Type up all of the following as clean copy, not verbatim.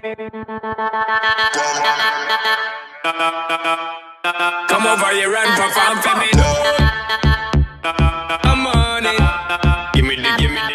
Come over here and perform for me. I'm on it. Give me the, give me the.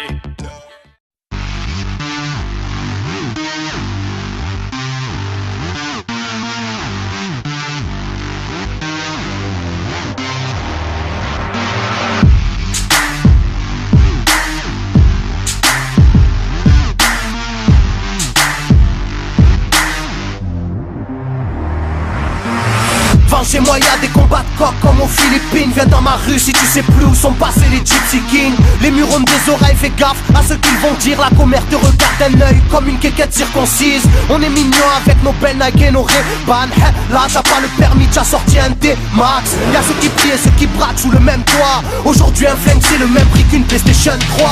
Chez moi y'a des combats de coq comme aux Philippines. Viens dans ma rue si tu sais plus où sont passés les Gypsy Kings. Les murs ont des oreilles, fais gaffe à ce qu'ils vont dire. La commère te regarde d'un œil comme une quéquette circoncise. On est mignon avec nos belles Nike et nos Ray-Ban. Là t'as pas le permis, t'as sorti un D-Max. Y'a ceux qui prient et ceux qui braquent sous le même toit. Aujourd'hui un flingue c'est le même prix qu'une PlayStation 3.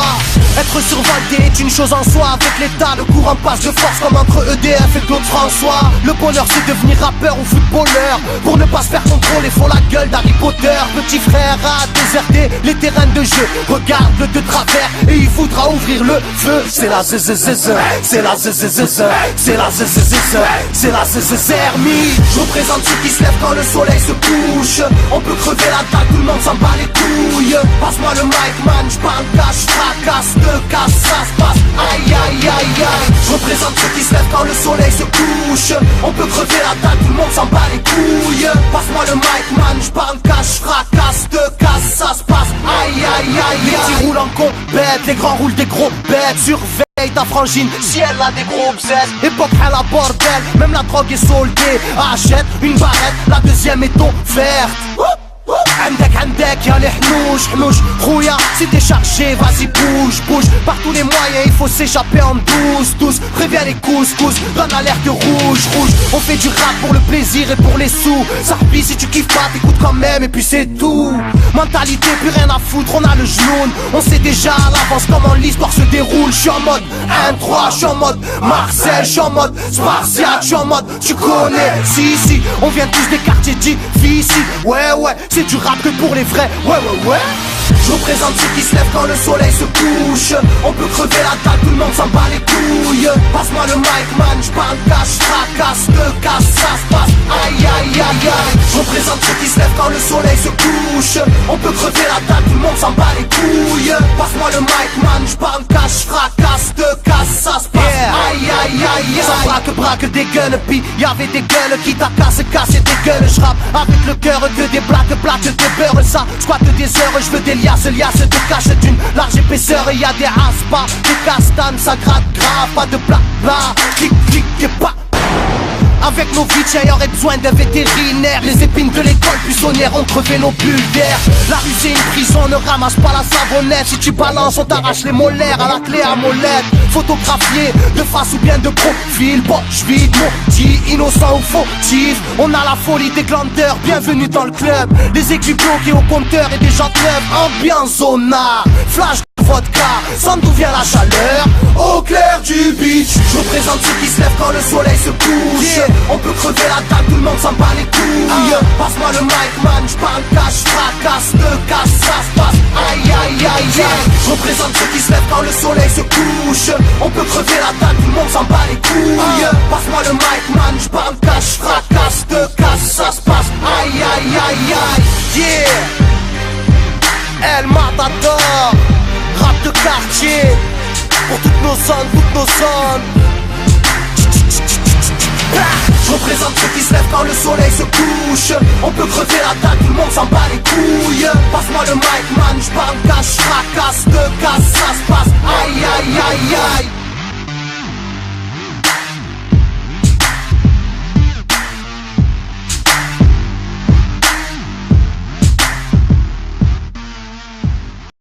Être survolté est une chose en soi. Avec l'état le courant passe de force comme entre EDF et Claude François. Le bonheur c'est devenir rappeur ou footballeur. Pour ne pas se faire contrôler, font la gueule d'Harry Potter. Petit frère a déserté les terrains de jeu. Regarde-le de travers et il voudra ouvrir le feu. C'est la zzzz, c'est la zzzz, c'est la zzzz, c'est la zzzermie. Je représente ceux qui se lèvent quand le soleil se couche. On peut crever la dalle, tout le monde s'en bat les couilles. Passe-moi le mic man, j'parle cash, fracasse, te casse, ça se passe. Aïe aïe aïe aïe. Je représente ceux qui se lèvent quand le soleil se couche. On peut crever la dalle, tout le monde s'en bat les couilles. Passe-moi le mic man, j'parle cash, fracasse, te casse, ça se passe. Aïe aïe aïe aïe. Les petits roulent en compète, les grands roulent des gros bêtes. Surveille ta frangine, si elle a des gros bzètes. Époque à la bordel, même la drogue est soldée. Achète une barrette, la deuxième est offerte. عندك يا الحنوش حنوش خويا si t'es chargé vas-y bouge bouge. Par tous les moyens il faut s'échapper en douce. Préviens les couscous, donne alerte rouge. On fait du rap pour le plaisir et pour les sous. Sarpi si tu kiffes pas t'écoutes quand même et puis c'est tout. Mentalité plus rien à foutre, on a le genou. On sait déjà à l'avance comment l'histoire se déroule. J'suis en mode 1-3, j'suis en mode Marcel, j'suis en mode Spartiate, j'suis en mode tu connais. Si on vient tous des quartiers difficiles. Ouais c'est du rap que pour les vrais. Ouais. Je représente ceux qui se lèvent quand le soleil se couche. On peut crever la dalle, tout le monde s'en bat les couilles. Passe-moi le mic man, j'parle cash, fracasse, te casse, ça se passe. Aïe aïe aïe aïe. Je représente ceux qui se lèvent quand le soleil se couche. On peut crever la dalle, tout le monde s'en bat les couilles. Passe-moi le mic man, j'parle cash, fracasse, te casse, ça se passe. Aïe aïe aïe aïe. Ça braque des gueules, puis y'avait des gueules qui t'a cassé des gueules. J'rappe avec le cœur que des blagues, des beurres. Ça squatte des heures, j'veux des liasses de cache d'une large épaisseur. Et y'a des aspas, des castanes, ça gratte grave. Pas de blabla, clic et pas. Avec nos vies, y aurait besoin d'un vétérinaire. Les épines de l'école buissonnière ont crevé nos bulles d'air. La rue c'est une prison, ne ramasse pas la savonnette. Si tu balances, on t'arrache les molaires à la clé à molette. Photographié de face ou bien de profil. Bon, j'vide maudit, innocent ou fautif. On a la folie des glandeurs, bienvenue dans le club. Les aiguilles bloquées au compteur et des jantes neuves. Ambiance zona, flash vodka, sans d'où vient la chaleur. Au clair du beach, je représente ceux qui se lèvent quand le soleil se couche. On peut crever la dalle, tout le monde s'en bat les couilles. Passe-moi le mic man, j'parle cash, fracasse, te casse, ça se passe. Aïe aïe aïe aïe. Je représente ceux qui se lèvent quand le soleil se couche. On peut crever la dalle, tout le monde s'en bat les couilles. Passe-moi le mic man, j'parle cash, fracasse, te casse, ça se passe. Aïe aïe aïe aïe. Yeah. El Matador, rap de quartier, pour toutes nos zones. Je représente ceux qui se lèvent quand le soleil se couche. On peut crever la dalle, tout le monde s'en bat les couilles. Passe-moi le mic man, j'parle cash, fracasse, te casse, ça se passe. Aïe